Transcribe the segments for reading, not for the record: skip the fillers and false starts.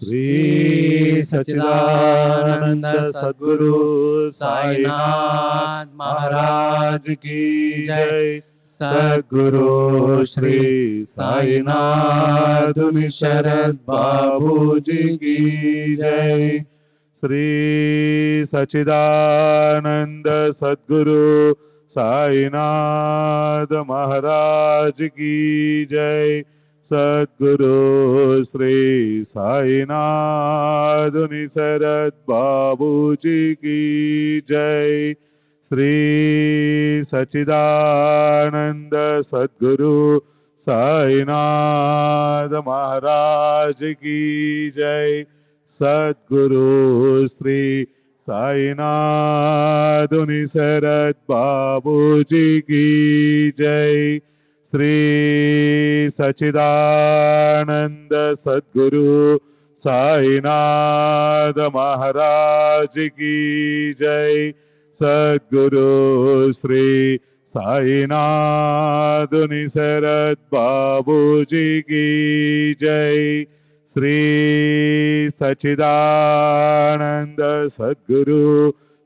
श्री सच्चिदानंद सद्गुरु साईनाथ महाराज की जय। सद्गुरु श्री साईनाथ शरद बाबू जी की जय। श्री सच्चिदानंद सद्गुरु साईनाथ महाराज की जय। सद्गुरु श्री साईनाथ शरद बाबू जी की जय। श्री सच्चिदानंद सद्गुरु साईनाथ महाराज की जय। सद्गुरु श्री साईनाथ शरद बाबू जी की जय। श्री सच्चिदानंद सद्गुरु साईनाथ महाराज की जय। सद्गुरु श्री साईनाथ शरद बाबू जी की जय। श्री सच्चिदानंद सद्गुरु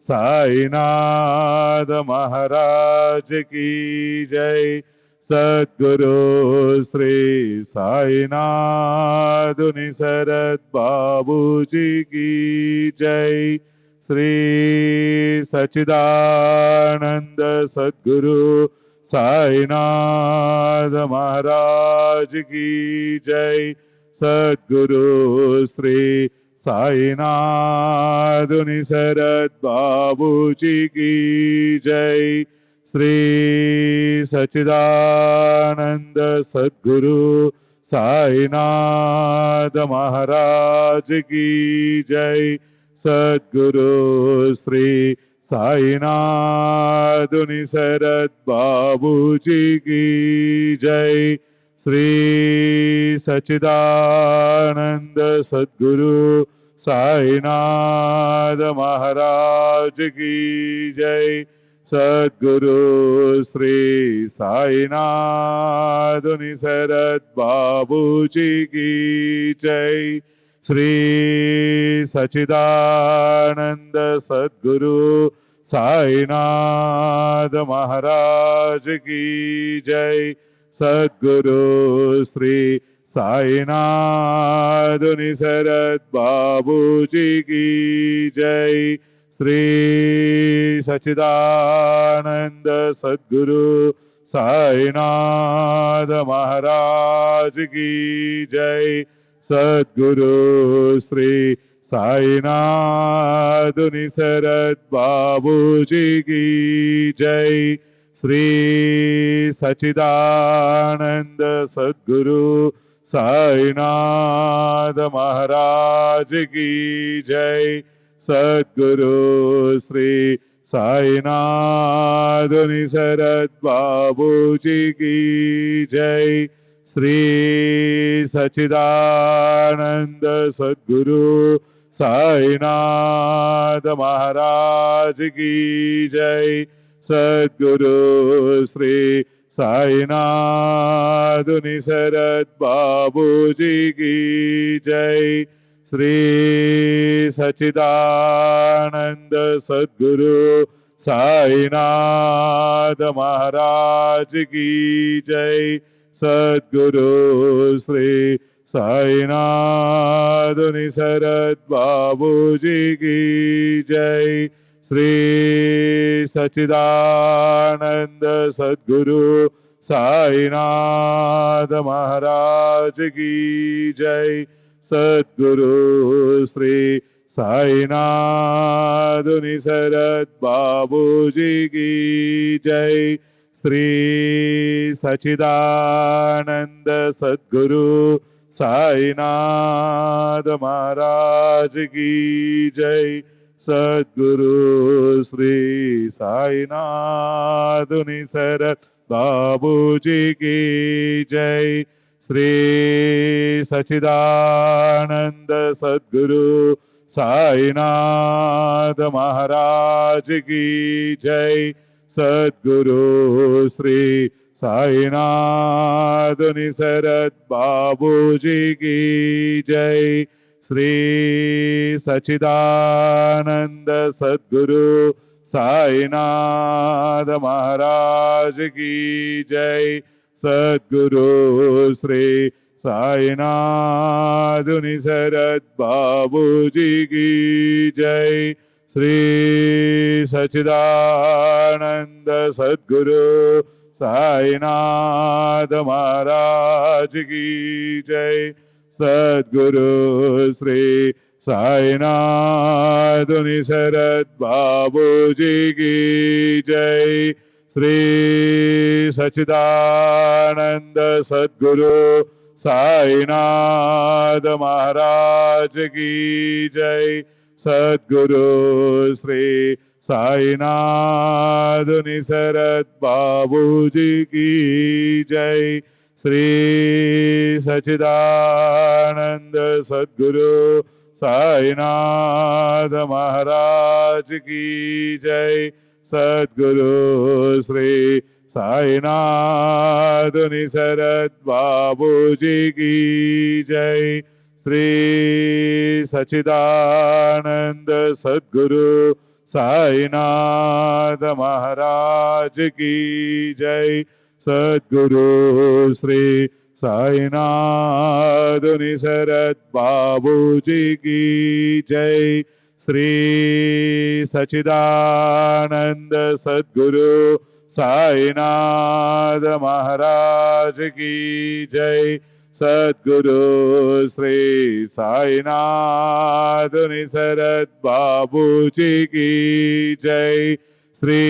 साईनाथ महाराज की जय। सद्गुरु श्री साईनाथ शरद बाबू जी की जय। श्री सच्चिदानंद सद्गुरु साईनाथ महाराज की जय। सद्गुरु श्री साईनाथ शरद बाबू जी की जय। श्री सच्चिदानंद सद्गुरु साईनाथ महाराज की जय। सद्गुरु श्री साईनाथ शरद बाबू जी की जय। श्री सच्चिदानंद सद्गुरु साईनाथ महाराज की जय। सद्गुरु श्री साईनाथ शरद बाबू जी की जय। श्री सच्चिदानंद सद्गुरु साईनाथ महाराज की जय। सद्गुरु श्री साईनाथ शरद बाबू जी की जय। श्री सच्चिदानंद सद्गुरु साईनाथ महाराज की जय। सद्गुरु श्री साईनाथ शरद बाबू जी की जय। श्री सच्चिदानंद सद्गुरु साईनाथ महाराज की जय। सद्गुरु श्री साईनाथ शरद बाबू जी की जय। श्री सच्चिदानंद सद्गुरु साईनाथ महाराज की जय। सद्गुरु श्री साईनाथ शरद बाबू जी की जय। श्री सच्चिदानंद सद्गुरु साईनाथ महाराज की जय। सद्गुरु श्री साईनाथ शरद बाबू जी की जय। श्री सच्चिदानंद सद्गुरु साईनाथ महाराज की जय। सद्गुरु श्री साईनाथ शरद बाबू जी की जय। श्री सच्चिदानंद सद्गुरु साईनाथ महाराज की जय। सद्गुरु श्री साईनाथ शरद बाबू जी की जय। श्री सच्चिदानंद सद्गुरु साईनाथ महाराज की जय। सद्गुरु श्री साईनाथ शरद बाबू जी की जय। श्री सच्चिदानंद सद्गुरु साईनाथ महाराज की जय। सद्गुरु श्री साईनाथ शरद बाबू जी की जय। श्री सच्चिदानंद सद्गुरु साईनाथ महाराज की जय। सद्गुरु श्री साईनाथ शरद बाबू जी की जय। श्री सच्चिदानंद सद्गुरु साईनाथ महाराज की जय। सद्गुरु श्री साईनाथ शरद बाबू जी की जय। श्री सच्चिदानंद सद्गुरु साईनाथ महाराज की जय। सद्गुरु श्री साईनाथ शरद बाबू जी की जय। श्री सच्चिदानंद सद्गुरु साईनाथ महाराज की जय। सद्गुरु श्री साईनाथ शरद बाबू जी की जय। श्री सच्चिदानंद सद्गुरु साईनाथ महाराज की जय। सद्गुरु श्री साईनाथ शरद बाबू जी की जय। श्री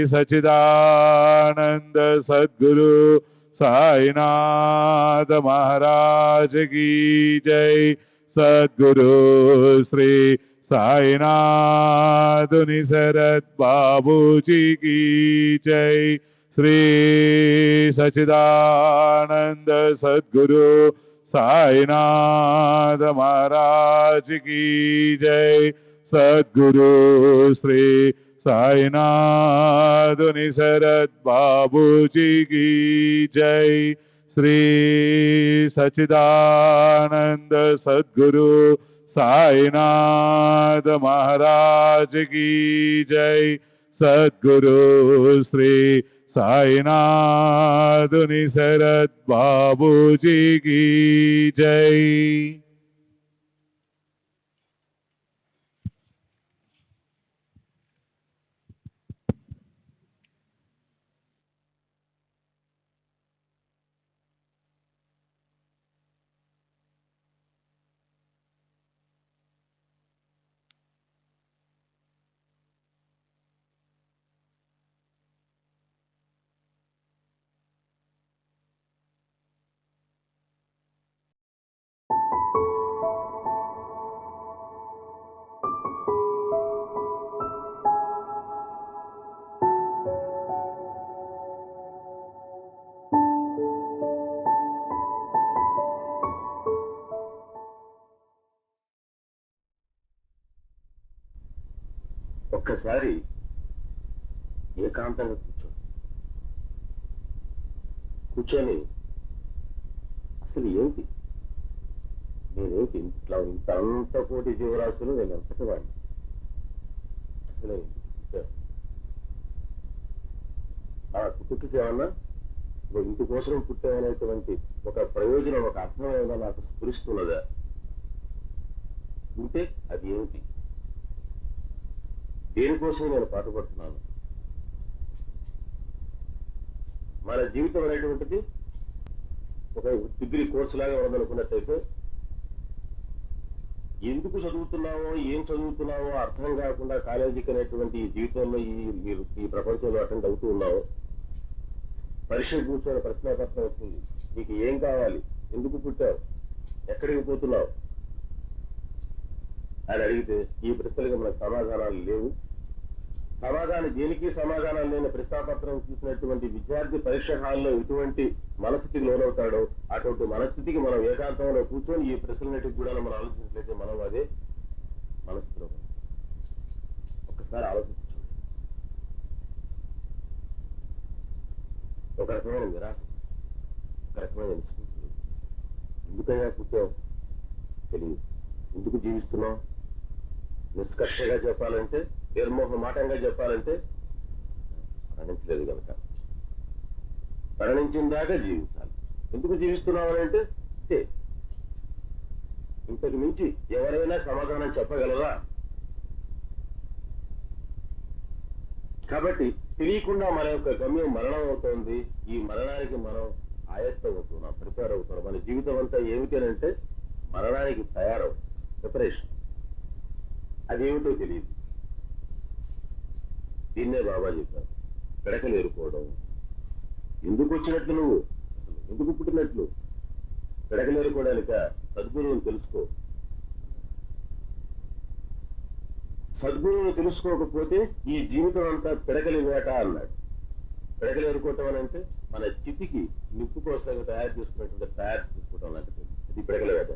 सच्चिदानंद सद्गुरु साईनाथ महाराज की जय। सद्गुरु श्री साईनाथ शरद बाबू जी की जय। श्री सच्चिदानंद सद्गुरु साईनाथ महाराज की जय। सद्गुरु श्री साईनाथ शरद बाबू जी की जय। श्री सच्चिदानंद सद्गुरु साईनाथ महाराज की जय। सद्गुरु श्री साईनाथ शरद बाबू जी की जय। ఒక్కసారి ఏకాంతంగా కూర్చొని అసలు ఏంటి నేనేంటి ఇట్లా ఇంత అంత కోటి జీవరాశులు నేను ఎంతటి వాడిని అసలు ఆ పుట్టుకకి ఏమన్నా ఇంటి కోసం పుట్టామనేటువంటి ఒక ప్రయోజనం ఒక అర్థం ఏమైనా నాకు స్ఫురిస్తున్నదా ఉంటే అది ఏమిటి దేనికోసం నేను పాటుపడుతున్నాను మన జీవితం అనేటువంటిది ఒక డిగ్రీ కోర్సు లాగా ఉందనుకున్నట్టయితే ఎందుకు చదువుతున్నావో ఏం చదువుతున్నావో అర్థం కాకుండా కాలేజీకి అనేటువంటి ఈ జీవితంలో ఈ ప్రపంచంలో అటెండ్ అవుతూ ఉన్నావో పరీక్ష కూర్చొని ప్రశ్నాపత్రం వస్తుంది నీకు ఏం కావాలి ఎందుకు పుట్టావు ఎక్కడికి పోతున్నావు అని అడిగితే ఈ ప్రశ్నలకు మనకు సమాధానాలు లేవు సమాధానం దేనికి సమాధానం లేని ప్రశ్నాపత్రం చూసినటువంటి విద్యార్థి పరీక్ష హాల్లో ఎటువంటి మనస్థితికి లోనవుతాడో అటువంటి మనస్థితికి మనం ఏకాంతంలో కూర్చొని ఈ ప్రశ్నలన్నిటికి కూడా మనం ఆలోచించలేతే మనం అదే మనస్థితిలో ఒక్కసారి ఆలోచించు ఒక రకమైన నిరాశ ఒక రకమైన నిస్పృహలు ఎందుకైనా పుట్టావు తెలియదు. ఎందుకు జీవిస్తున్నాం? నిష్కర్షగా చెప్పాలంటే, నిర్మోహమాటంగా చెప్పాలంటే మరణించలేదు కనుక. మరణించిన దాకా జీవించాలి. ఎందుకు జీవిస్తున్నాం అని అంటే ఇంతకు మించి ఎవరైనా సమాధానం చెప్పగలరా? కాబట్టి తెలియకుండా మన యొక్క గమ్యం మరణం అవుతోంది. ఈ మరణానికి మనం ఆయత్తం అవుతున్నాం, ప్రిపేర్ అవుతున్నాం. మన జీవితం అంతా ఏమిటంటే మరణానికి తయారవు, ప్రిపరేషన్. అదేమిటో తెలియదు. దీన్నే బాబా చెప్పారు, పిడకలు ఏరుకోవడం. ఎందుకు వచ్చినట్లు నువ్వు, ఎందుకు పుట్టినట్లు? పిడకలు ఏరుకోవడానిక? సద్గురువుని తెలుసుకో. సద్గురువుని తెలుసుకోకపోతే ఈ జీవితం అంతా పిడకలి వేట అన్నాడు. పిడకలు ఏరుకోవటం అని అంటే మన చితికి నిప్పు కోసం తయారు చేసుకోవటం లాంటిది. ఇది పిడకల వేట.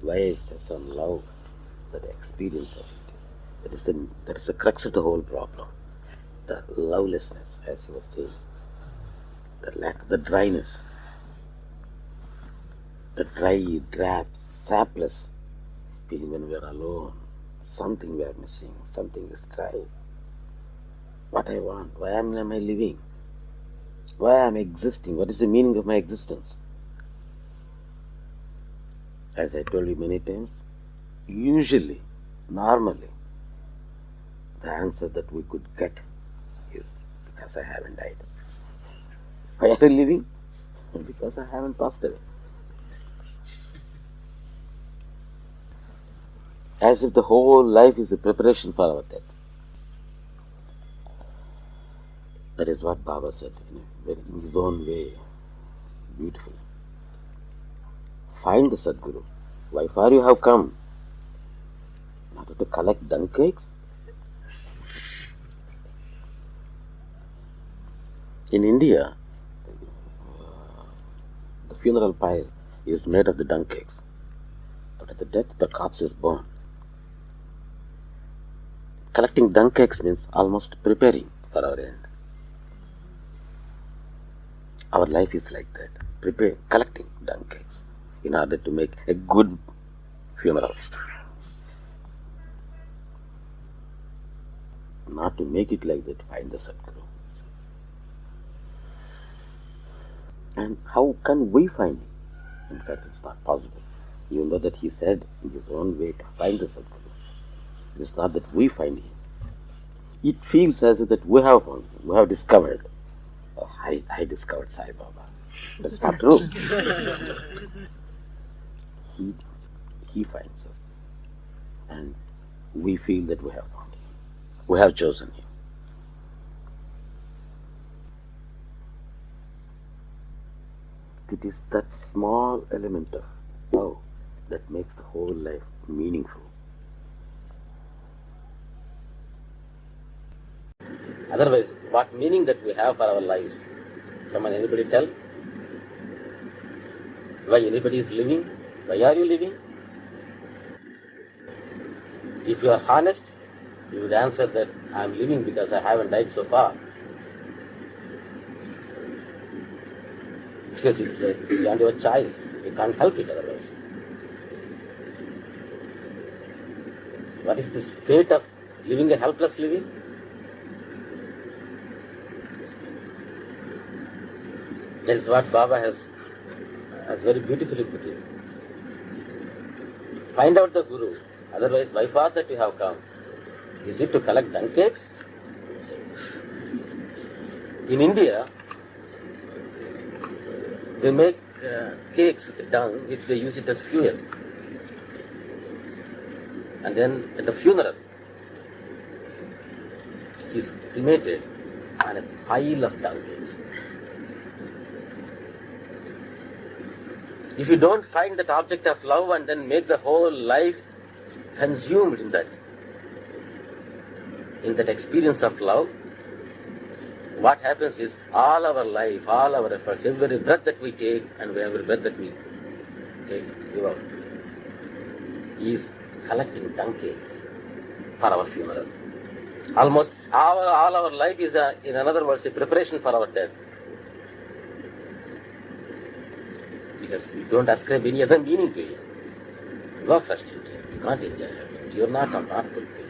Why is there some love that experience of it is? That is the crux of the whole problem. The lovelessness, as you were saying, the lack, the dryness, the dry, drab, sapless feeling when we are alone. Something we are missing, something is dry. What I want, why am I living? Why am I existing? What is the meaning of my existence? As I told you many times, usually, normally, the answer that we could get is because I haven't died. Why are you living? Because I haven't passed away. As if the whole life is a preparation for our death. That is what Baba said in his own way, beautifully. Find the Sadguru. Why far you have come? Not to collect dung cakes? In India, the funeral pyre is made of the dung cakes. But at the death, the corpse is born. Collecting dung cakes means almost preparing for our end. Our life is like that. Collecting dung cakes in order to make a good funeral. Not to make it like that, find the Sadguru. And how can we find him? In fact, it's not possible. Even though that he said in his own way to find the Sadguru, it is not that we find him. It feels as if that we have found him, we have discovered. Oh, I discovered Sai Baba. That's not true. He finds us, and we feel that we have found him. We have chosen him. It is that small element of love that makes the whole life meaningful. Otherwise, what meaning that we have for our lives? Can anybody tell? Why anybody is living? Why are you living? If you are honest, you would answer that I am living because I haven't died so far. Because it's beyond your choice. You can't help it otherwise. What is this fate of living a helpless living? That is what Baba has very beautifully put it. Find out the Guru. Otherwise, why for that you have come? Is it to collect dung cakes? In India, they make cakes with dung, which they use it as fuel. And then at the funeral, he is cremated on a pile of dung cakes. If you don't find that object of love and then make the whole life consumed in that experience of love, what happens is all our life, all our efforts, every breath that we take and every breath that we give out is collecting dung cakes for our funeral. Almost all our life is, in other words, a preparation for our death. Because you don't ascribe any other meaning to it. You are frustrated. You can't enjoy it. You are not fulfilled.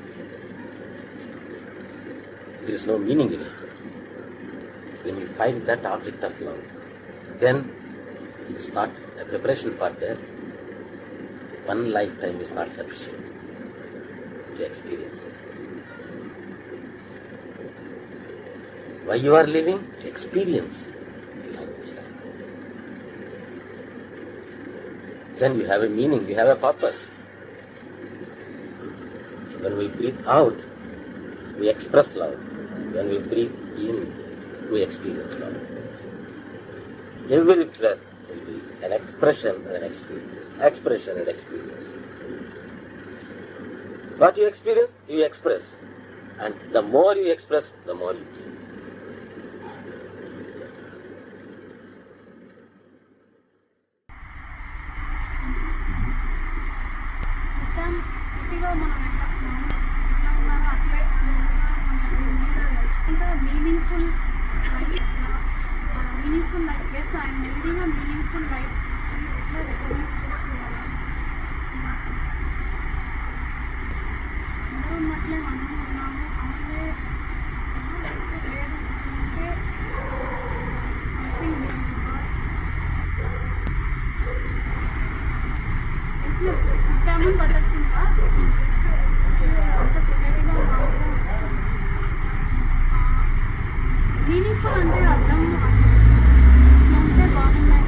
There is no meaning in it. When you find that object of love, then it is not a preparation for death. One lifetime is not sufficient to experience it. Why you are living? To experience love yourself. Then you have a meaning, you have a purpose. When we breathe out, we express love. When we breathe in, we experience love. Every breath will be an expression and an experience. Expression and experience. What you experience, you express. And the more you express, the more you give. Meaningful life. Yes, I am living a meaningful life. Meaningful అంటే అర్థం ఉంటే బాగున్నాయి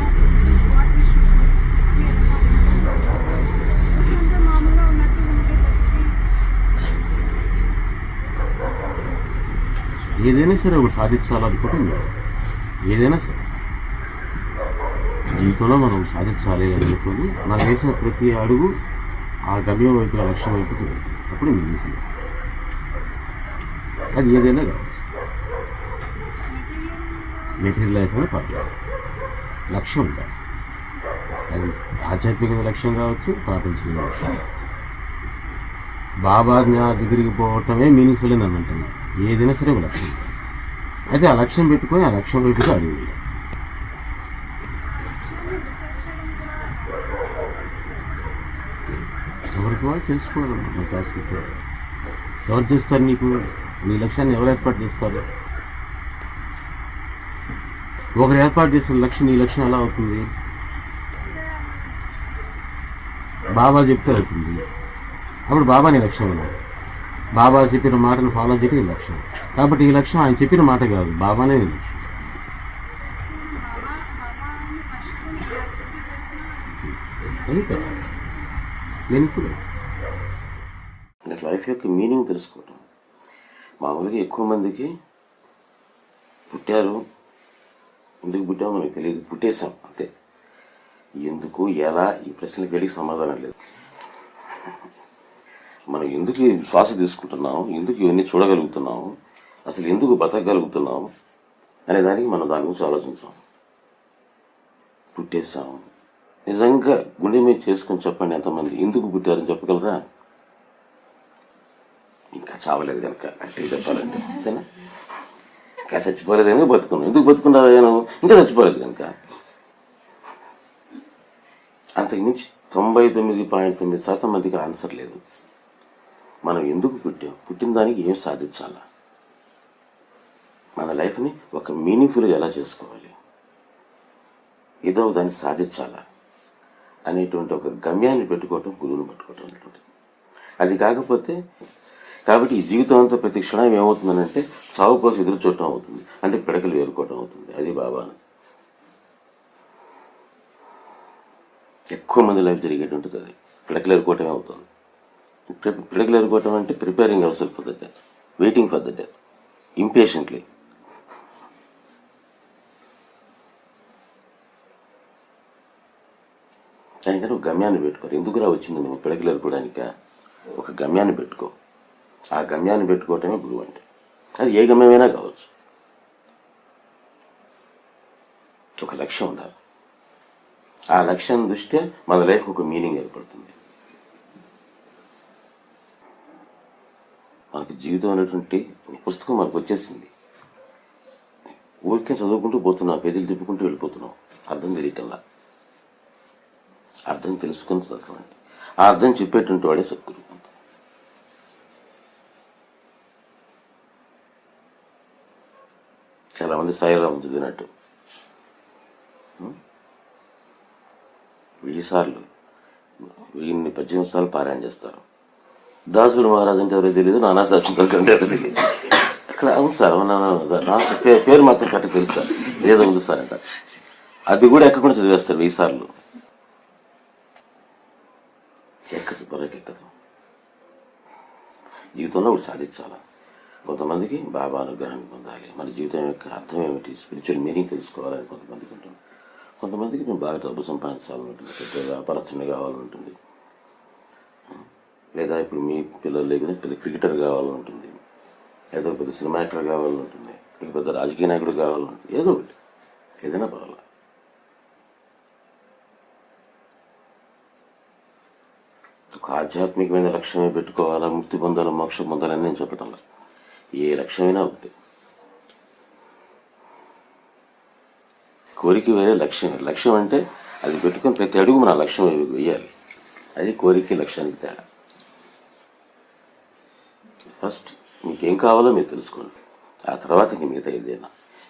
అంటే మామూలుగా ఉన్నట్టు ఉంటే ఏదైనా సరే ఒకటి సాధించాలనుకుంటుంది. ఏదైనా సరే జీవితంలో మనం సాధించాలి అని అనుకుని మనం వేసిన ప్రతి అడుగు ఆ గమ్యం వైపు లక్ష్యం వైపుకి వెళ్తుంది. అప్పుడు మీనింగ్ఫుల్. అది ఏదైనా కావచ్చు. మెటీరియల్ లైఫ్ అని పర్లేదు, లక్ష్యం ఉండాలి. అది ఆధ్యాత్మిక లక్ష్యం కావచ్చు, ప్రాపంచిక లక్ష్యం. బాబా దగ్గరికి పోవటమే మీనింగ్ఫుల్ అని అంటున్నాను. ఏదైనా సరే ఒక లక్ష్యం. అయితే ఆ లక్ష్యం పెట్టుకొని ఆ లక్ష్యం వైపుగా అడుగు. ఎవరికి వాళ్ళు తెలుసుకోవాలమ్మా. నా పరిస్థితి ఎవరు చేస్తారు? నీకు నీ లక్ష్యాన్ని ఎవరు ఏర్పాటు చేస్తారు? ఒకరు ఏర్పాటు చేసిన లక్ష్యం నీ లక్ష్యం ఎలా అవుతుంది? బాబా చెప్తే అవుతుంది. అప్పుడు బాబా నీ లక్ష్యం అన్నాడు. బాబా చెప్పిన మాటను ఫాలో చేయడం నీ లక్ష్యం. కాబట్టి ఈ లక్ష్యం ఆయన చెప్పిన మాట కాదు, బాబానే నీ లక్ష్యం. అది కదా మీనింగ్ఫుల్. లైఫ్ యొక్క మీనింగ్ తెలుసుకోవటం. మామూలుగా ఎక్కువ మందికి పుట్టారు, ఎందుకు పుట్టామో మనకు తెలియదు, పుట్టేశాం అంతే. ఎందుకు ఎలా ఈ ప్రశ్నలకు వెళ్ళి సమాధానం లేదు. మనం ఎందుకు శ్వాస తీసుకుంటున్నాము, ఎందుకు ఇవన్నీ చూడగలుగుతున్నాము, అసలు ఎందుకు బతకగలుగుతున్నాము అనే దానికి మనం దాని గురించి ఆలోచించాం. పుట్టేశాము. నిజంగా గుండె మీద చేసుకొని చెప్పండి, ఎంతమంది ఎందుకు పుట్టారని చెప్పగలరా? ఇంకా చావలేదు కనుక అంటే చెప్పాలంటే అంతేనా? ఇంకా చచ్చిపోలేదు కనుక బతుకున్నాం. ఎందుకు బతుకున్నావు? ఇంకా చచ్చిపోలేదు కనుక. అంతకుమించి 99.9% మందికి ఆన్సర్ లేదు. మనం ఎందుకు పుట్టాం, పుట్టిన దానికి ఏం సాధించాలా, మన లైఫ్ని ఒక మీనింగ్ఫుల్గా ఎలా చేసుకోవాలి, ఏదో దాన్ని సాధించాలా అనేటువంటి ఒక గమ్యాన్ని పెట్టుకోవటం, గురువుని పట్టుకోవటం అనేటువంటిది. అది కాకపోతే కాబట్టి ఈ జీవితం అంతా ప్రతి క్షణం ఏమవుతుందనంటే చావు కోసం ఎదురు చూడటం అవుతుంది, అంటే పిడకలు ఏరుకోవటం అవుతుంది. అది బాబా. ఎక్కువ మంది లైఫ్ జరిగేటువంటిది అది పిడకలు ఏరుకోవటమే అవుతుంది. పిడకలు ఏరుకోవటం అంటే preparing our self for the death, waiting for the death impatiently. దానికని ఒక గమ్యాన్ని పెట్టుకోరు. ఎందుకురా వచ్చింది నువ్వు పిడకలు ఏరుకోవడానిక? ఒక గమ్యాన్ని పెట్టుకో. ఆ గమ్యాన్ని పెట్టుకోవటమే గురువు అంటే. అది ఏ గమ్యమైనా కావచ్చు. ఒక లక్ష్యం ఉండాలి. ఆ లక్ష్యం దృష్ట్యా మన లైఫ్ ఒక మీనింగ్ ఏర్పడుతుంది. మనకి జీవితం అనేటువంటి పుస్తకం మనకు వచ్చేసింది. ఊరికే చదువుకుంటూ పోతున్నాం, పేజీలు తిప్పుకుంటూ వెళ్ళిపోతున్నాం, అర్థం తెలియటంలా. అర్థం తెలుసుకొని చదవండి. ఆ అర్థం చెప్పేటువంటి వాడే సద్గురువు. చాలామంది సాయిరాం చదివినట్టు 1000 సార్లు 18 సార్లు పారాయణ చేస్తారు. దాసుగురు మహారాజు అంటే ఎవరో తెలియదు, నానా సాక్షి అంటే ఎవరో తెలియదు. అక్కడ అవును సార్ నా పేరు మాత్రం కరెక్ట్ తెలుసు సార్, ఏదో ఉంది సార్ అంట. అది కూడా ఎక్కకుండా చదివేస్తారు 1000 సార్లు. ఎక్కదు, బరకెక్కదు. జీవితంలో ఒకటి సాధించాలి. కొంతమందికి బాబా అనుగ్రహాన్ని పొందాలి, మన జీవితం యొక్క అర్థం ఏమిటి, స్పిరిచువల్ మీనింగ్ తెలుసుకోవాలని కొంతమందికి ఉంటుంది. కొంతమందికి నేను బాగా డబ్బు సంపాదించాలని ఉంటుంది, పెద్ద వ్యాపారస్తుని కావాలని ఉంటుంది, లేదా ఇప్పుడు మీ పిల్లలు లేకపోతే పెద్ద క్రికెటర్ కావాలని ఉంటుంది, ఏదో పెద్ద సినిమా యాక్టర్ కావాలని ఉంటుంది, పెద్ద రాజకీయ నాయకుడు కావాలని ఉంటుంది, ఏదో ఒకటి, ఏదైనా పర్వాలేదు. ఒక ఆధ్యాత్మికమైన లక్ష్యమే పెట్టుకోవాలా, ముక్తి పొందాలా, మోక్షం పొందాలని నేను చెప్పటంలా. ఏ లక్ష్యమైనా ఒకటి. కోరిక వేరే, లక్ష్యం. లక్ష్యం అంటే అది పెట్టుకుని ప్రతి అడుగు మన లక్ష్యం వేయాలి. అది కోరిక లక్ష్యానికి తేడా. ఫస్ట్ మీకేం కావాలో మీరు తెలుసుకోండి, ఆ తర్వాత ఇంక మిగతా ఏదైనా.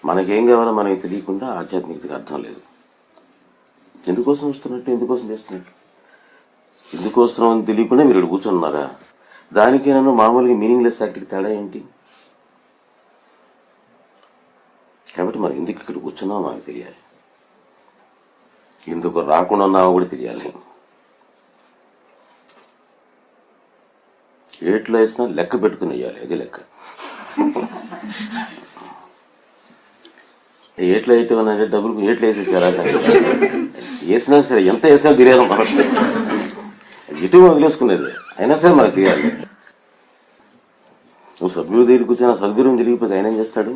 మనకేం కావాలో మనకి తెలియకుండా ఆధ్యాత్మికతకి అర్థం లేదు. ఎందుకోసం వస్తున్నట్టు, ఎందుకోసం చేస్తున్నట్టు, ఎందుకోసం అని తెలియకుండా మీరు ఇక్కడ కూర్చున్నారా? దానికి నన్ను మామూలుగా మీనింగ్లెస్ యాక్ట్కి తేడా ఏంటి? కాబట్టి మనం ఎందుకు ఇక్కడ కూర్చున్నామో మనకు తెలియాలి, ఎందుకు రాకుండా ఉన్నామో కూడా తెలియాలి. ఏట్లో వేసినా లెక్క పెట్టుకుని వేయాలి, అది లెక్క. ఏట్లో వేయటం అంటే డబ్బులు ఏట్లో వేసేసారా, వేసినా సరే ఎంత వేసినా తెలియాలి మనకు. ఎటు వదిలేసుకునేది అయినా సరే మనకు తెలియాలి. నువ్వు సద్గురు దగ్గరికి కూర్చొని సద్గురుని తెలియకపోతే ఆయన ఏం చేస్తాడు?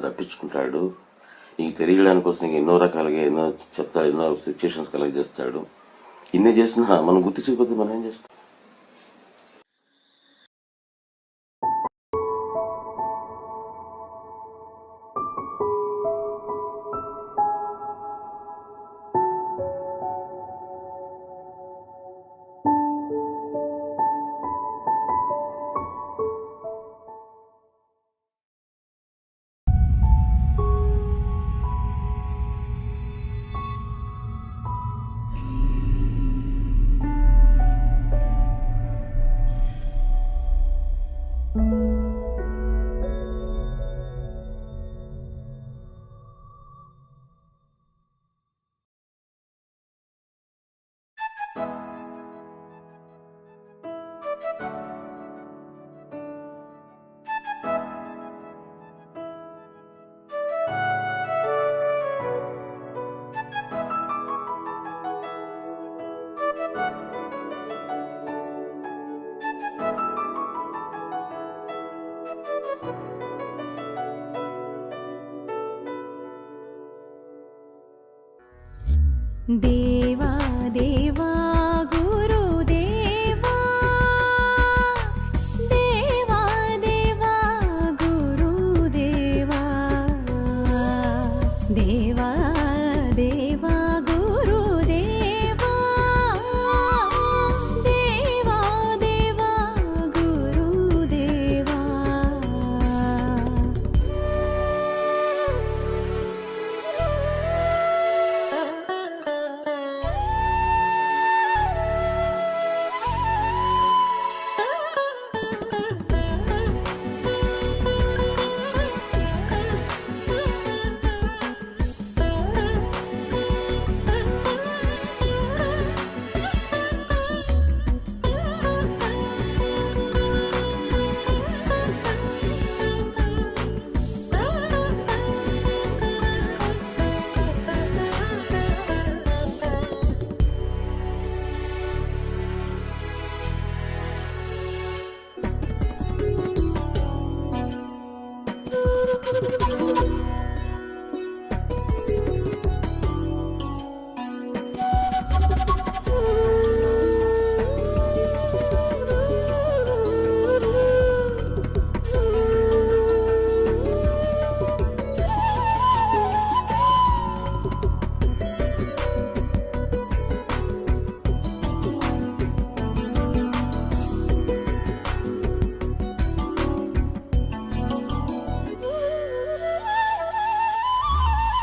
రప్పించుకుంటాడు. నీకు తెలియడానికి కోసం నీకు ఎన్నో రకాలుగా ఎన్నో చెప్తాడు, ఎన్నో సిచ్యువేషన్స్ కలెక్ట్ చేస్తాడు. ఇన్ని చేసినా మనం గుర్తించకపోతే మనం ఏం చేస్తాం? దేవా దేవా గురుదేవా, దేవా దేవా గురుదేవా, దేవా దేవా గురుదేవా, దేవా దేవా గురుదేవా.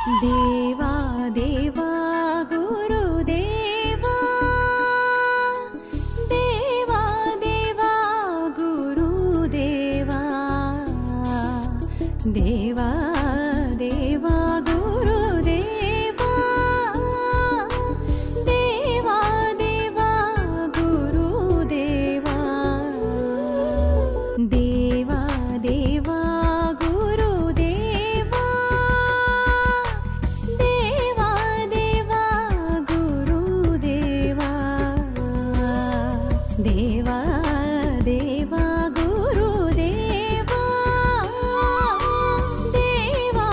దేవా దేవా గురుదేవా దేవా దేవా గురుదేవా దేవా దేవా గురుదేవా దేవా దేవా గురుదేవా దేవా దేవా గురుదేవా దేవా దేవా గురుదేవా దేవా దేవా గురుదేవా దేవా దేవా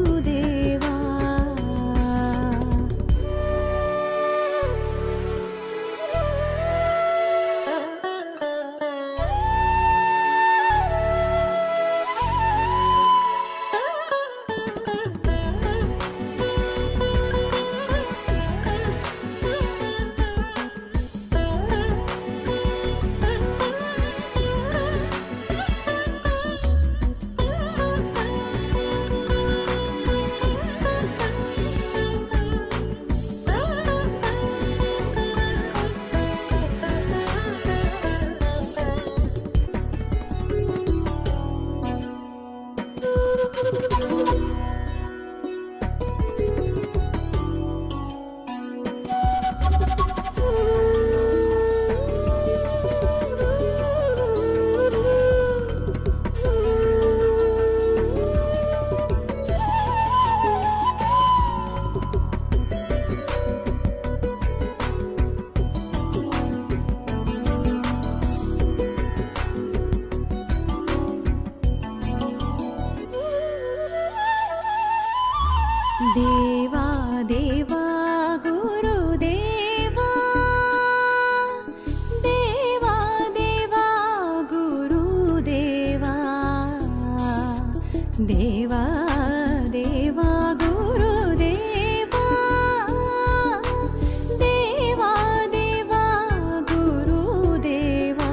గురుదేవా దేవా దేవా గురుదేవా దేవా దేవా గురుదేవా దేవా దేవా గురుదేవా దేవా దేవా గురుదేవా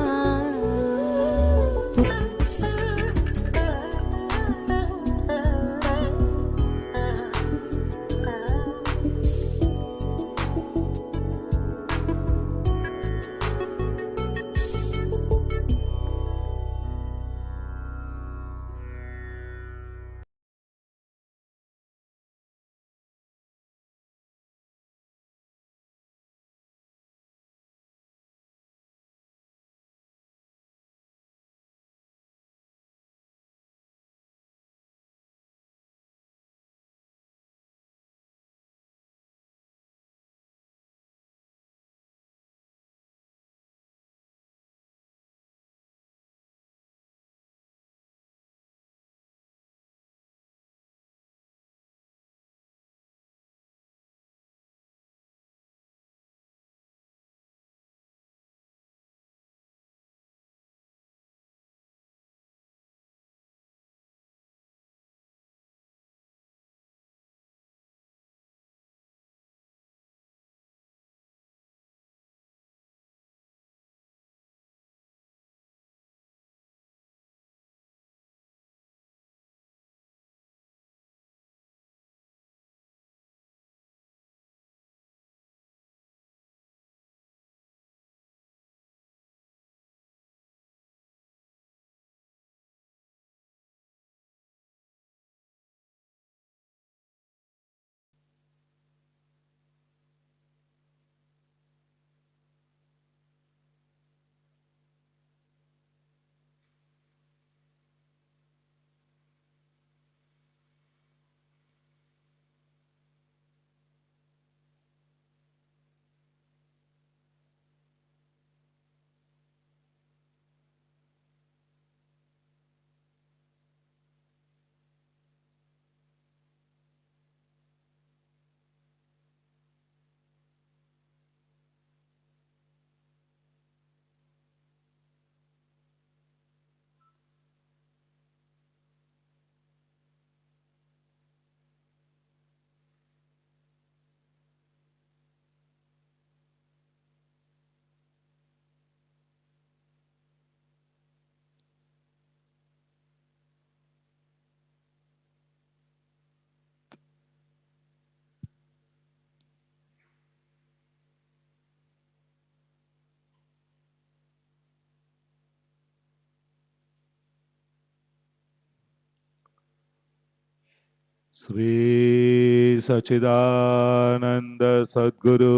श्री सच्चिदानंद सद्गुरु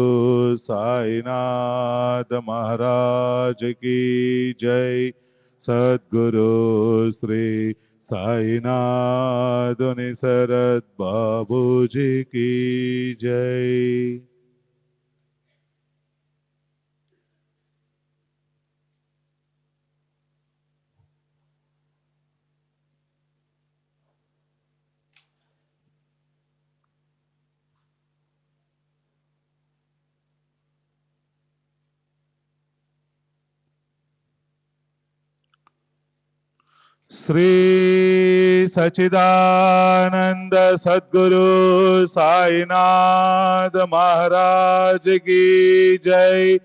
साईनाथ महाराज की जय। सद्गुरु श्री साईनाथ निसरद बाबू जी की जय। श्री सच्चिदानंद सद्गुरु साईनाथ महाराज की जय।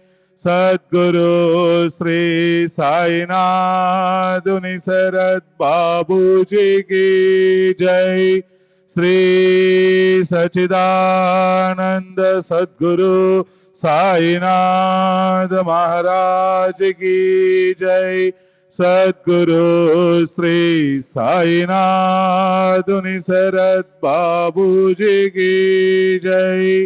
सद्गुरु श्री साईनाथ निसरद बाबू जी की जय। श्री सच्चिदानंद सद्गुरु साईनाथ महाराज की जय। सद्गुरु श्री साईनाथ निसरद बाबू जी की जय।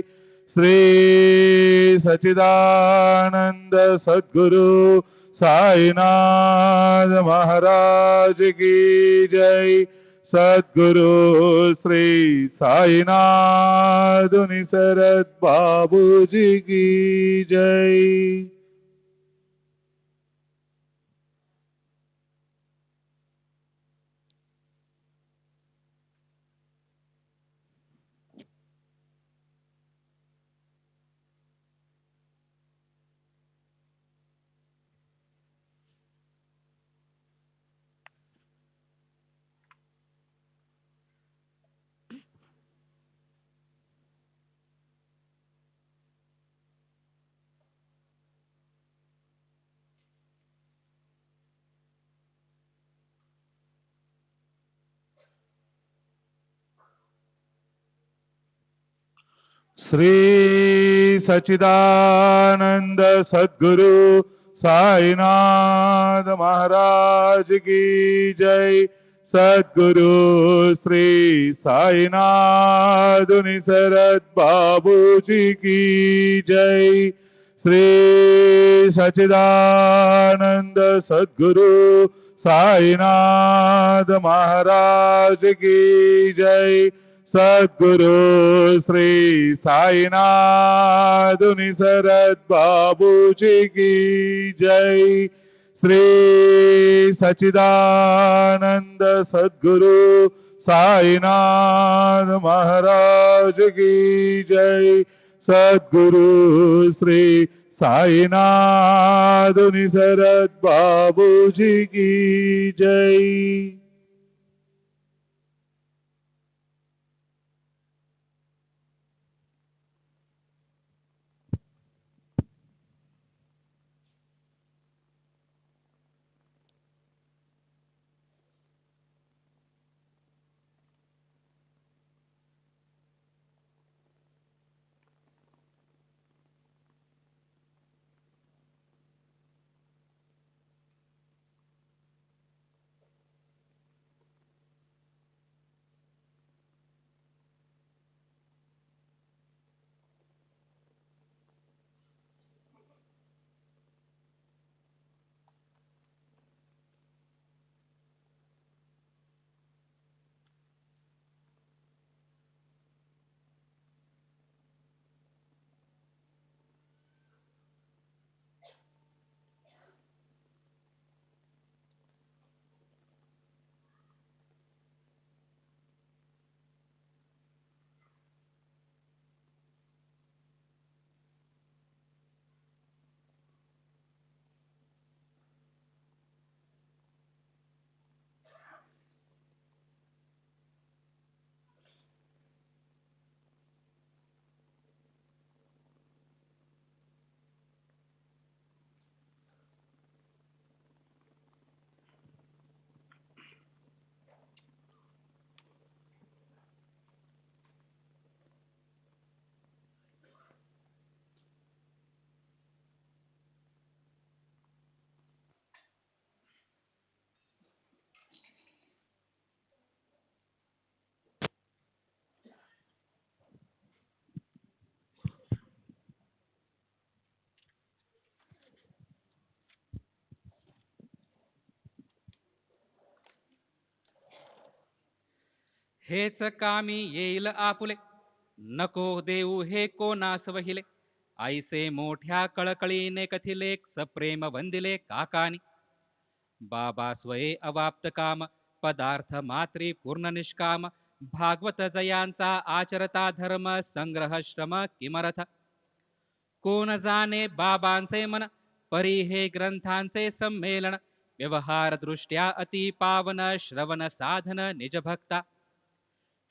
श्री सच्चिदानंद सद्गुरु साईनाथ महाराज की जय। सद्गुरु श्री साईनाथ निसरद बाबू जी की जय। श्री सच्चिदानंद सद्गुरु साईनाथ महाराज की जय। सद्गुरु श्री साईनाथ निसरद बाबू जी की जय। श्री सच्चिदानंद सद्गुरु साईनाथ महाराज की जय। सद्गुरु श्री साईनाथ निसरद बाबू जी की जय। श्री सच्चिदानंद सद्गुरु साईनाथ महाराज की जय। सद्गुरु श्री साईनाथ निसरद बाबू जी की जय। हेच कामी येईल आपुले, नको देऊ हे कोणास वहिले. ऐसे मोठ्या कळकळीने कथिले, सप्रेम वंदिले काकानी. बाबा स्वये अवाप्त काम, पदार्थ मात्री पूर्ण निष्काम. भागवत जयांचा आचरता धर्म, संग्रह श्रम किमर्थ. कोण जाणे बाबांचे मन, परी हे ग्रंथांचे संमेलन. व्यवहार दृष्ट्या अति पावन, श्रवण साधन निज भक्ता.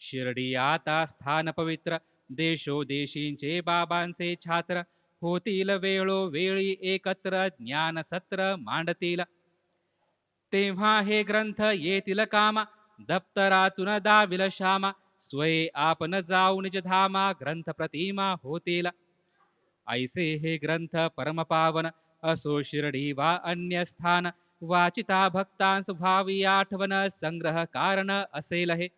शिर्डी आता स्थान पवित्र, देशोदेशींचे बाबांचे छात्र. होतील वेळोवेळी एकत्र, ज्ञान सत्र मांडतील. तेव्हा हे ग्रंथ येतील कामा, दप्तरातून दाविल श्यामा. स्वये आपण जाऊ निज धामा, ग्रंथ प्रतिमा होतील. ऐसे हे ग्रंथ परमपावन, असो शिर्डी वा अन्य स्थान. वाचिता भक्तांस भावी आठवण, संग्रह कारण असेल हे.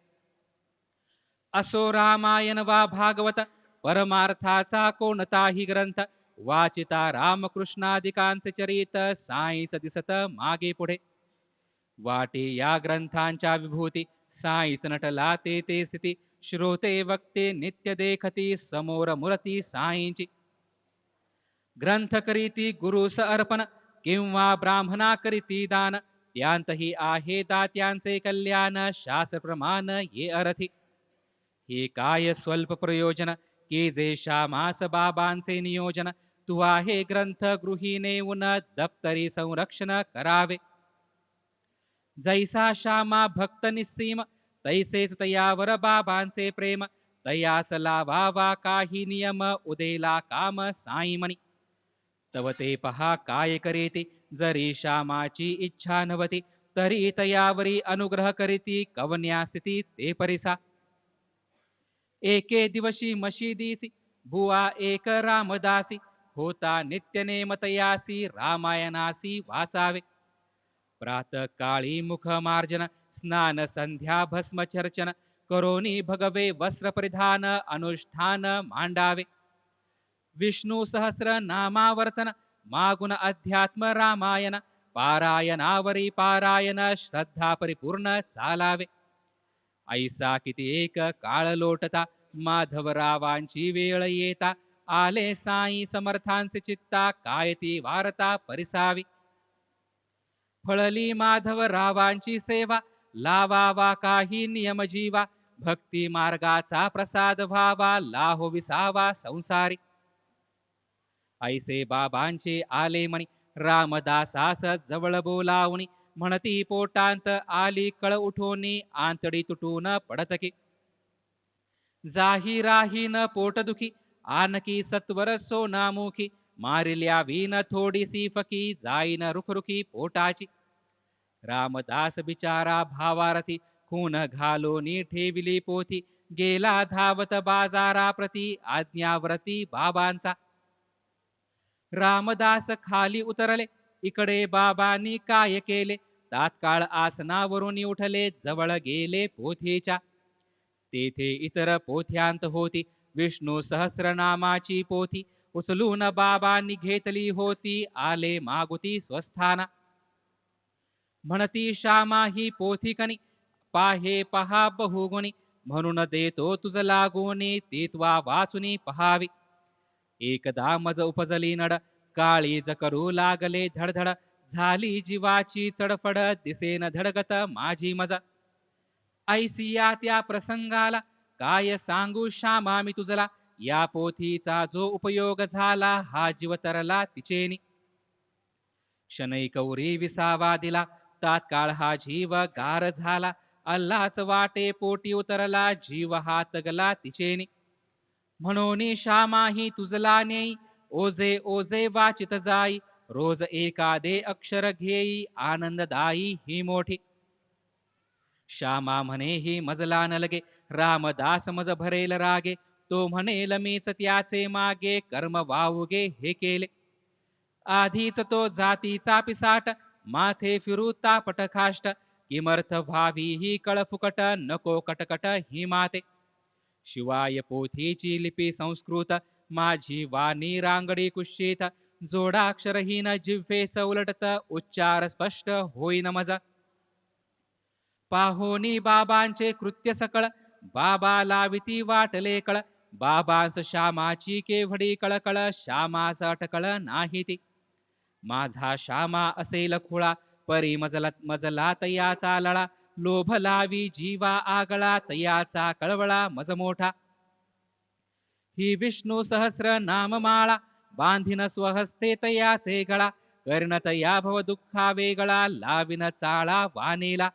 असो रामायण वा भागवत, परमार्थाचा कोणताही ग्रंथ. वाचिता रामकृष्णादिकांचे चरित, साईच दिसत मागे पुढे. वाटे या ग्रंथांच्या विभूती, साईच नटला ते स्थिती. श्रोते वक्ते नित्य देखती, समोर मूर्ती साईंची. ग्रंथ करीती गुरुस अर्पण, किंवा ब्राह्मणा करीती दान. त्यांतही आहे दात्यांचे कल्याण, शास्त्र प्रमाण ये अर्थी. हे काय स्वल्प प्रयोजन, के जे श्यामास बाबांचे नियोजन. तू आहे ग्रंथ गृही नेऊन, दप्तरी संरक्षण करावे. जैसा श्यामा भक्त निस्सीम, तैसेच तयावर बाबांचे प्रेम. तयास लावावा काही नियम, उदेला काम साईमणी. तव ते पहा काय करीती, जरी श्यामाची इच्छा नव्हती. तरी तयावरी अनुग्रह करीती, कवन्या स्थिती ते परिसा. एके दिवशी मशिदीसी, बुवा एक रामदासी. होता नित्य नेम तयासी, रामायणासी वाचावे. प्रातःकाळी मुख मार्जन, स्नान संध्या भस्म चर्चन. करोनी भगवे वस्त्र परिधान, अनुष्ठान मांडावे. विष्णू सहस्र नामावर्तन, मागुण अध्यात्म रामायण. पारायणावरी पारायण, श्रद्धा परिपूर्ण चालावे. ऐसा किती एक काळ लोटता, माधवरावांची वेळ येता. आले साई समर्थांचे चित्ता, काय ती वार्ता परिसावी. फळली माधवरावांची सेवा, लावावा काही नियम जीवा. भक्ती मार्गाचा प्रसाद व्हावा, लाहो विसावा संसारी. ऐसे बाबांचे आले मणी, रामदासास जवळ बोलावणी. म्हणती पोटांत आली कळ उठोनी, आंतडी तुटून पडतकी. जाही राही न पोट दुखी, आणकी सत्वर सोनामुखी. मारिल्या विन थोडीसी फकी, जाईन रुखरुखी पोटाची. रामदास बिचारा भावारती, खून घालोनी ठेविली पोथी. गेला धावत बाजाराप्रती, आज्ञाव्रती बाबांचा. रामदास खाली उतरले, इकडे बाबांनी काय केले. तात्काळ आसनावरून उठले, जवळ गेले पोथीच्या. तेथे इतर पोथ्यांत होती, विष्णू सहस्रनामाची पोथी. उचलून बाबांनी घेतली होती, आले मागुती स्वस्थाना. म्हणती श्यामा ही पोथी कणी, पाहे पहा बहुगुणी. म्हणून देतो तुझ लागोनी, ती त्वा वाचुनी पहावी. एकदा मज उपजली नड, काळीज करू लागले धडधड. झाली जीवाची तडफड, दिसेन धडगत माझी मज. ऐसिया त्या प्रसंगाला, काय सांगू श्यामा मी तुझला. या पोथीचा जो उपयोग झाला, हा जीव तरला तिचेनी. शनैकौरी विसावा दिला, तात्काळ हा जीव गार झाला. अल्लाच वाटे पोटी उतरला, जीव हा तगला तिचेनी. म्हणून श्यामा ही तुझला नेई, ओझे ओझे वाचित जाई. रोज एकादे अक्षर घेई, आनंददायी ही मोठी. श्यामा म्हणे ही मजला न लगे, रामदास मज भरेल रागे. तो म्हणेल मीच त्याचे मागे, कर्म वावगे हे केले. आधीच तो जातीचा पिसाट, माथे फिरू तापट खाष्ट. किमर्थ व्हावी ही कळफुकट, नको कटकट ही माते. शिवाय पोथीची लिपी संस्कृत, माझी वाणी रांगडी कुशीत. जोडाक्षरहीन जिव्हे सवलटत, उच्चार स्पष्ट होईन मज. पाहोनी बाबांचे कृत्य सकळ, बाबा लाविती वाटले कळ बाबांस श्यामाची केवढी कळकळ श्यामास अटकळ नाही ती माझा श्यामा असेल खुळा परी मजला तयाचा लळा लोभ लावी जीवा आगळा तयाचा कळवळा मज मोठा ही विष्णू सहस्र नाममाळा बांधिन स्वहस्ते तयाचे गळा कर्ण तया भव दुःखा वेगळा लाविन चाळा वानेला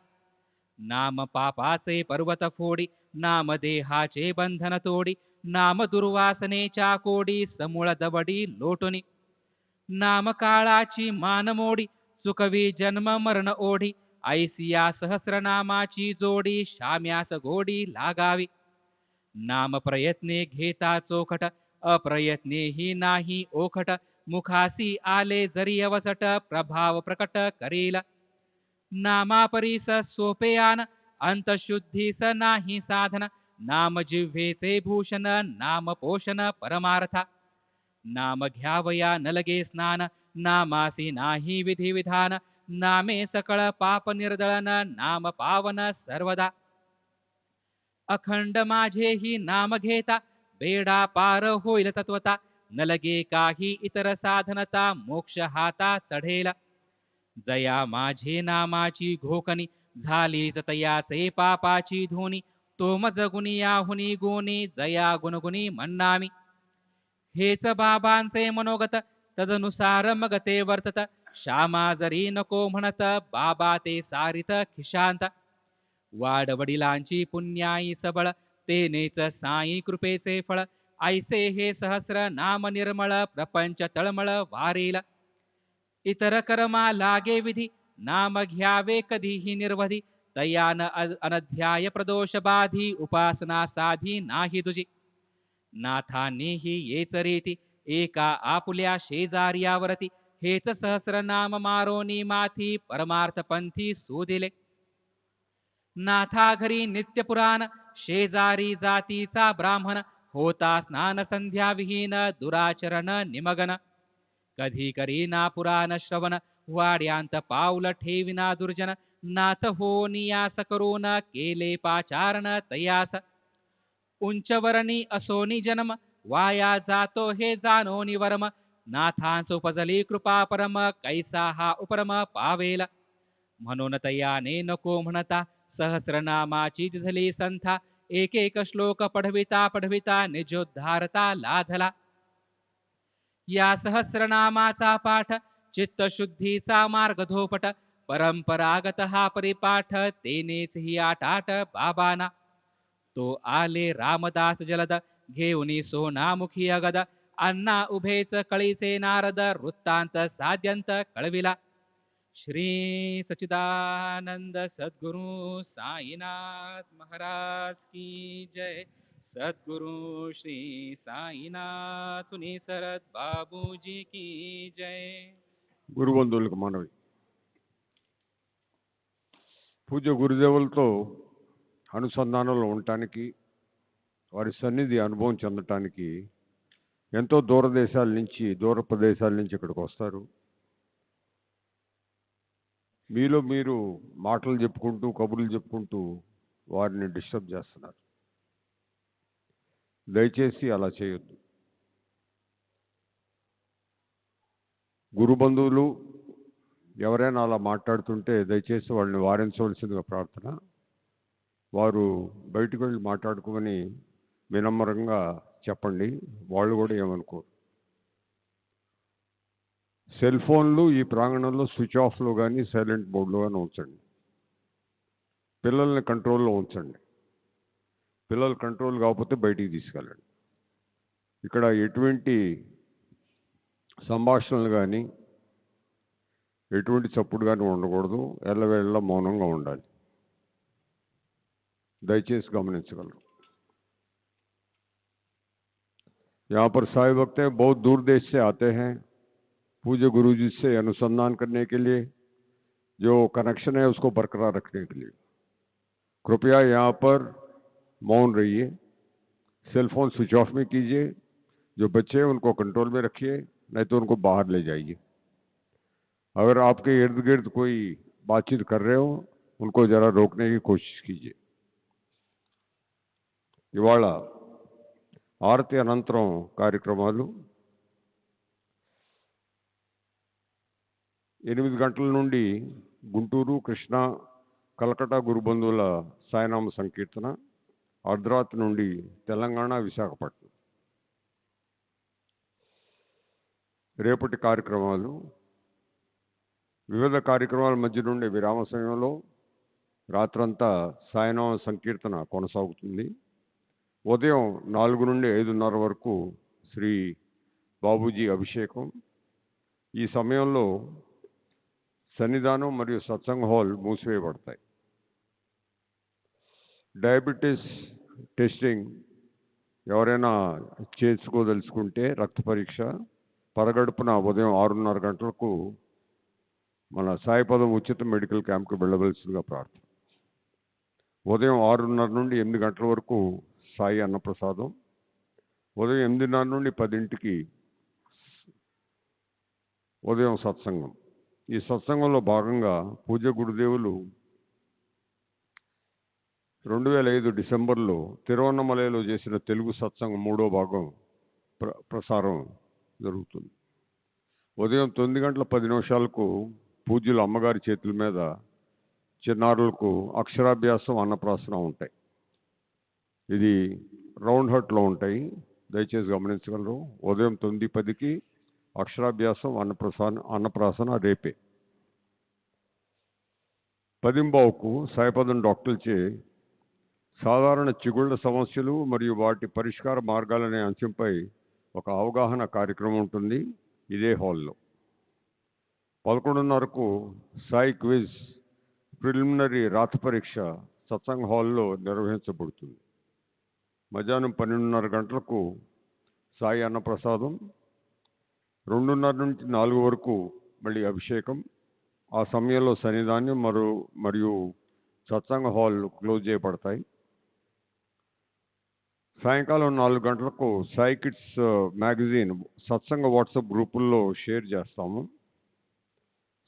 नाम पापाचे पर्वत फोडी नाम देहाचे बंधन तोडी नाम दुर्वासनेच्या कोडी समूळ दवडी लोटुनी नाम काळाची मान मोडी चुकवी जन्म मरण ओढी ऐसिया सहस्रनामाची जोडी शाम्यास गोडी लागावी नाम प्रयत्ने घेता चोखट अप्रयत्नेही नाही ओखट मुखासी आले जरी अवसट प्रभाव प्रकट करेल नामापरीस सोपेयान अंतशुद्धीस नाही साधन नाम जिव्हेचे भूषण नाम पोषण परमार्था नाम घ्यावया न लगे स्नान नामासी नाही विधी विधान नामे सकळ पाप निर्दळन नाम पावन सर्वदा अखंड माझे ही नाम घेता बेडा पार होईल तत्वता न लगे काही इतर साधनता मोक्ष हाता चढेल जया माझे नामाची घोकणी झालीच तयाचे पापाची धोनी तो मज गुणी याहुनी गुणी जया गुणगुणी म्हणनामी हेच बाबांचे मनोगत तदनुसार मग ते वर्तत श्यामा जरी नको म्हणत बाबा ते सारित खिशांत वाडवडिलांची पुण्याई सबळ तेनेच साई कृपेचे फळ ऐसे हे सहस्र नाम निर्मळ प्रपंच तळमळ वारेल इतर कर्मा लागे विधी नाम घ्यावे कधीही निर्वधी तयान अनध्याय प्रदोष बाधी उपासना साधी नाही तुझी नाथांनीही येच रीती एका आपुल्या शेजार्यावरती हेच सहस्रनाम मारोनी माथी परमार्थ पंथी सुदिले नाथा घरी नित्य पुराण शेजारी जातीचा ब्राह्मण होता स्नान संध्या विहीन दुराचरण निमगन कधी करीना पुराण श्रवण वाड्यांत पाऊल ठेविना दुर्जन नाथ हो नियास करून केले पाचारण तयास उंचवरणी असोनी जन्म वाया जातो हे जाणोनी वर्म नाथांच उपजली कृपा परम कैसा हा उपरम पावेल म्हणून तयाने नको म्हणता सहस्रनामाची झाली संथा एक एक श्लोक पढविता पढविता निजोद्धारता लाधला या सहस्रनामाचा पाठ चित्तशुद्धीचा मार्ग धोपट परंपरागत हा परिपाठ तेनेच ही आटाट बाबाना तो आले रामदास जलद घेऊनी सोनामुखी अगद अण्णा उभेच कळीचे नारद वृत्तांत साध्यंत कळविला श्री सच्चिदानंद सद्गुरु साईनाथ महाराज की जय सद्गुरु श्री साईनाथ सरद बाबूजी की जय గురుబంధువులకు మనవి పూజ్య గురుదేవులతో అనుసంధానంలో ఉండటానికి వారి సన్నిధి అనుభవం చెందటానికి ఎంతో దూర ప్రదేశాల నుంచి ఇక్కడికి వస్తారు. మీలో మీరు మాటలు చెప్పుకుంటూ కబుర్లు చెప్పుకుంటూ వారిని డిస్టర్బ్ చేస్తున్నారు. దయచేసి అలా చేయొద్దు. గురు బంధువులు ఎవరైనా అలా మాట్లాడుతుంటే దయచేసి వాళ్ళని వారించవలసిందిగా ప్రార్థన. వారు బయటకు వెళ్ళి మాట్లాడుకోమని వినమ్రంగా చెప్పండి. వాళ్ళు కూడా ఏమనుకోరు. సెల్ ఫోన్లు ఈ ప్రాంగణంలో స్విచ్ ఆఫ్లో కానీ సైలెంట్ మోడ్లో కానీ ఉంచండి. పిల్లల్ని కంట్రోల్లో ఉంచండి. పిల్లలు కంట్రోల్ కాకపోతే బయటికి తీసుకెళ్ళండి. ఇక్కడ ఎటువంటి సంభాషణలు కానీ ఎటువంటి చప్పుడు కానీ ఉండకూడదు. ఎల్లవేళ్ళ మౌనంగా ఉండాలి. దయచేసి గమనించగలరు. यहाँ पर साई भक्त हैं, बहुत दूर देश से आते हैं पूज्य गुरु जी से अनुसंधान करने के लिए, जो कनेक्शन है उसको बरकरार रखने के लिए. कृपया यहाँ पर मौन रहिए. सेल फोन स्विच ऑफ में कीजिए. जो बच्चे हैं उनको कंट्रोल में रखिए, नहीं तो उनको बाहर ले जाइए. अगर आपके इर्द गिर्द कोई बातचीत कर रहे हो उनको जरा रोकने की कोशिश कीजिए. ఇవాళ ఆరతి అనంతరం కార్యక్రమాలు 8 గంటల నుండి గుంటూరు, కృష్ణా, కలకటా గురుబంధువుల సాయినామ సంకీర్తన, అర్ధరాత్రి నుండి తెలంగాణ, విశాఖపట్నం. రేపటి కార్యక్రమాలు వివిధ కార్యక్రమాల మధ్య నుండి విరామ సమయంలో రాత్రంతా సాయినామ సంకీర్తన కొనసాగుతుంది. ఉదయం 4 నుండి 5:30 వరకు శ్రీ బాబూజీ అభిషేకం. ఈ సమయంలో సన్నిధానం మరియు సత్సంగ్ హాల్ మూసివేయబడతాయి. డయాబెటీస్ టెస్టింగ్ ఎవరైనా చేసుకోదలుచుకుంటే రక్త పరీక్ష పరగడుపున ఉదయం 6:30 గంటలకు మన సాయిపదం ఉచిత మెడికల్ క్యాంప్కి వెళ్ళవలసిందిగా ప్రార్థన. ఉదయం 6:30 నుండి 8 గంటల వరకు సాయి అన్నప్రసాదం. ఉదయం 8:30 నుండి 10ంటికి ఉదయం సత్సంగం. ఈ సత్సంగంలో భాగంగా పూజ్య గురుదేవులు 2005 డిసెంబర్లో తిరువన్నమలలో చేసిన తెలుగు సత్సంగం 3వ భాగం ప్రసారం జరుగుతుంది. ఉదయం 9 గంటల 10 నిమిషాలకు పూజ్యుల అమ్మగారి చేతుల మీద చిన్నారులకు అక్షరాభ్యాసం, అన్నప్రాసన ఉంటాయి. ఇది రౌండ్ హట్లో ఉంటాయి, దయచేసి గమనించగలరు. ఉదయం 9:10కి అక్షరాభ్యాసం, అన్నప్రాసన రేపే. 10:15కు సాయిపదం డాక్టర్లచే సాధారణ చిగుళ్ల సమస్యలు మరియు వాటి పరిష్కార మార్గాలనే అంశంపై ఒక అవగాహన కార్యక్రమం ఉంటుంది ఇదే హాల్లో. 11:30కు సాయి క్విజ్ ప్రిలిమినరీ రాత పరీక్ష సత్సంగ్ హాల్లో నిర్వహించబడుతుంది. మధ్యాహ్నం 12:30 గంటలకు సాయి అన్నప్రసాదం. 2:30 నుంచి 4 వరకు మళ్ళీ అభిషేకం. ఆ సమయంలో సన్నిధానం మరియు సత్సంగ హాల్ క్లోజ్ చేయబడతాయి. సాయంకాలం 4 గంటలకు సాయి కిడ్స్ మ్యాగజైన్ సత్సంగ వాట్సాప్ గ్రూపుల్లో షేర్ చేస్తాము.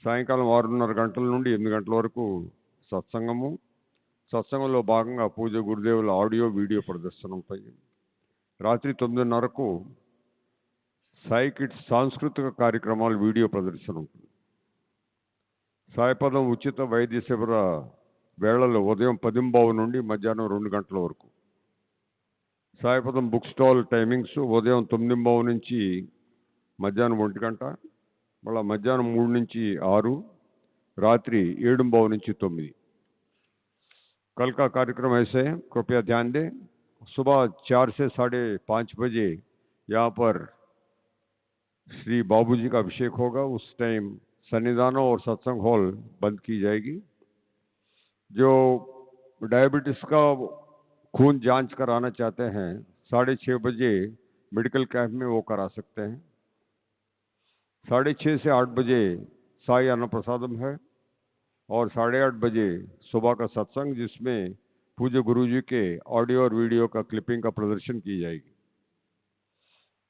సాయంకాలం 6:30 గంటల నుండి 8 గంటల వరకు సత్సంగము. సత్సంగంలో భాగంగా పూజ గురుదేవుల ఆడియో, వీడియో ప్రదర్శన ఉంటాయి. రాత్రి 9:30కు సాయి కిడ్స్ సాంస్కృతిక కార్యక్రమాలు వీడియో ప్రదర్శన ఉంటుంది. సాయిపదం ఉచిత వైద్య శిబిర వేళలు ఉదయం 10:15 నుండి మధ్యాహ్నం 2 గంటల వరకు. సాయిపదం బుక్ స్టాల్ టైమింగ్స్ ఉదయం 9:15 నుంచి మధ్యాహ్నం 1 గంట, మళ్ళీ మధ్యాహ్నం 3 నుంచి 6, रात्रि 7:15 నుంచి 9। कल का कार्यक्रम ऐसे है, कृपया ध्यान दें। सुबह 4 से 5:30 बजे यहाँ पर श्री बाबूजी का अभिषेक होगा। उस टाइम सन्निधानों और सत्संग हॉल बंद की जाएगी। जो डायबिटीज का खून जांच कराना चाहते हैं 6:30 बजे मेडिकल कैंप में वो करा सकते हैं। 6:30 से 8 बजे साई अन्नप्रसादम है और 8:30 बजे सुबह का सत्संग, जिसमें पूज्य गुरुजी के ऑडियो और वीडियो का क्लिपिंग का प्रदर्शन की जाएगी।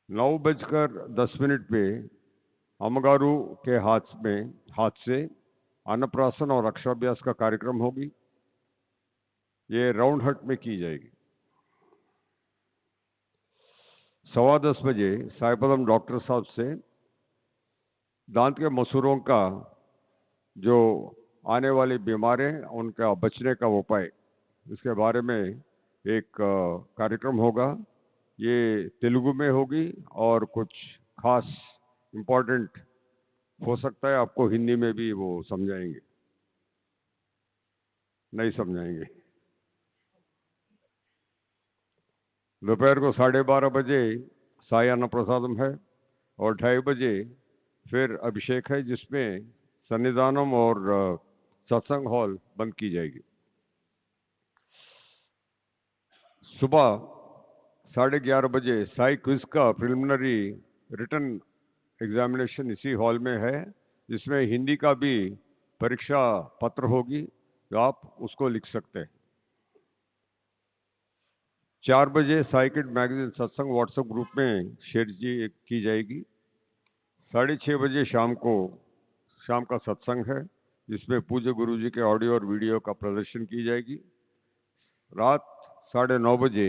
9:10 पे अम्मगारू के हाथ से अन्नप्राशन और अक्षराभ्यास का कार्यक्रम होगी। ये राउंड हट में की जाएगी। 10:15 बजे साईपदम डॉक्टर साहब से दांत के मसूरों का जो आने वाली बीमारी उनका बचने का उपाय, इसके बारे में एक कार्यक्रम होगा। ये तेलुगु में होगी और कुछ खास इम्पोर्टेंट हो सकता है आपको हिंदी में भी वो समझाएंगे, नहीं समझाएंगे। दोपहर को 12:30 बजे साई अन्नप्रसादम है और 2:30 बजे फिर अभिषेक है, जिसमें सन्निधानम और सत्संग हॉल बंद की जाएगी। सुबह 11:30 बजे साई क्विज का प्रिलिमिनरी रिटन एग्जामिनेशन इसी हॉल में है, जिसमें हिंदी का भी परीक्षा पत्र होगी, तो आप उसको लिख सकते हैं। 4 बजे साई किड मैगजीन सत्संग व्हाट्सएप ग्रुप में शेयर की जाएगी। 6:30 बजे शाम का सत्संग है, जिसमें पूज्य गुरुजी के ऑडियो और वीडियो का प्रदर्शन की जाएगी। रात 9:30 बजे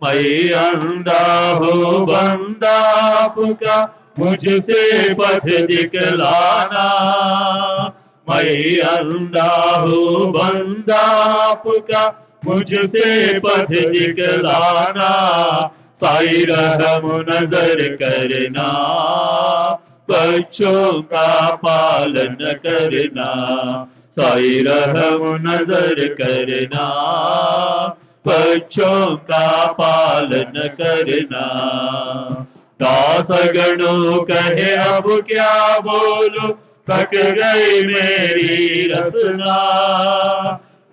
मैं अंधा हूँ बंदा आपका, मुझसे पथ दिखलाना। मैं अंधा हूँ बंदा आपका, मुझसे पथ दिखलाना। साईं रहम नजर करना, बच्चों का पालन करना। साईं रहम नजर करना, बच्चों का पालन करना। दासगणों कहे अब क्या बोलूं, थक गई मेरी रचना।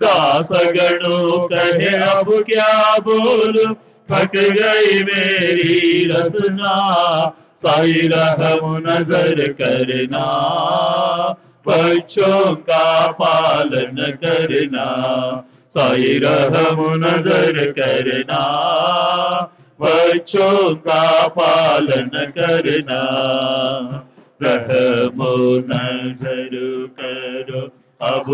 दासगणों कहे अब क्या बोलूं, थक गई मेरी रचना। साईं रहम नजर करना, बच्चों का पालन करना। साईं रहम नजर करना, बच्चों का पालन करना। रहमो नजर करो अब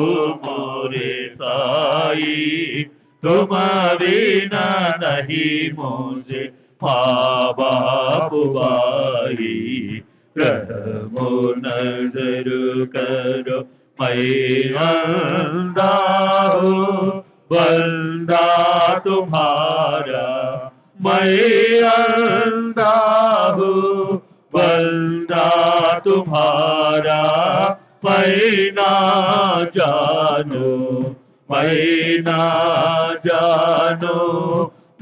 मोरे साईं, तुम बिना नहीं मुझे माँ बाप भाई। रहमो नजर करो मैं अंधा हूँ बंदा तुम्हारा। मैं अंधा हूँ बंदा तुम्हारा। मैं ना जानो, मैं ना जानो,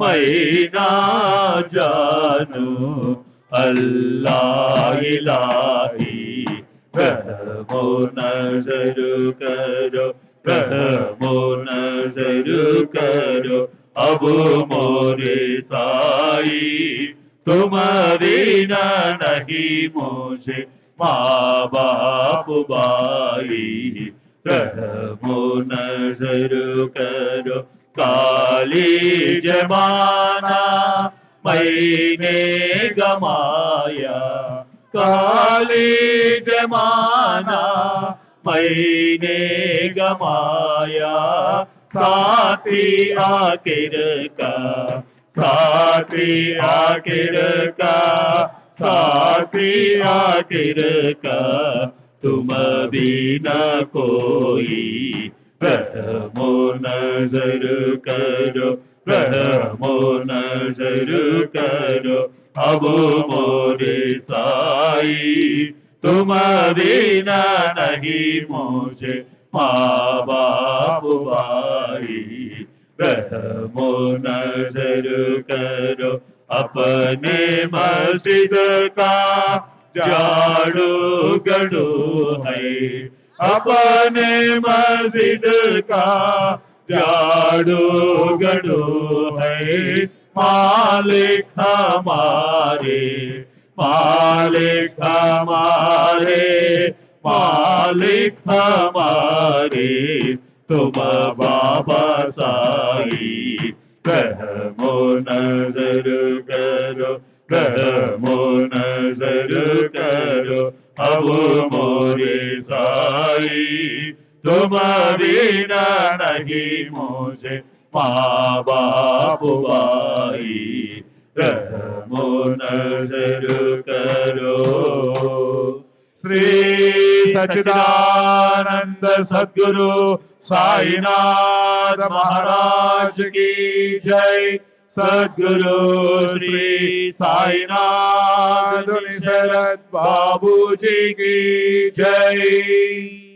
मैं ना जानो अल्लाह इलाही। रहमो नजर करो, रहमो नजर करो अब मोरे साईं, तुम बिना नहीं मुझे माँ बाप भाई। रहमो नजर करो काली जमाना मैंने गमाया। काली जमाना मैंने गमाया। साथी आखिर का, साथी आखिर का, साथी आखिर का तुम बिना कोई। रहमो नजर करो, रहमो नजर करो अब मोरे साईं, तुम बिना नहीं मुझे माँ बाप भाई। रहमो नजर करो अपने मस्जिद का झाड़ू गड़ू है। अपने मस्जिद का झाड़ू गड़ू है। मालिक हमारे, मालिक हमारे, मालिक हमारे तुम बाबा साईं। रहमो नजर करो, रहमो नजर करो अब मोरे साईं, तुम बिना नहीं मुझे माँ बाप भाई। रहमो नजर करो। श्री सच्चिदानंद सद्गुरु साईनाथ महाराज की जय। सद्गुरु श्री साईनाथ शरद बाबू जी की जय।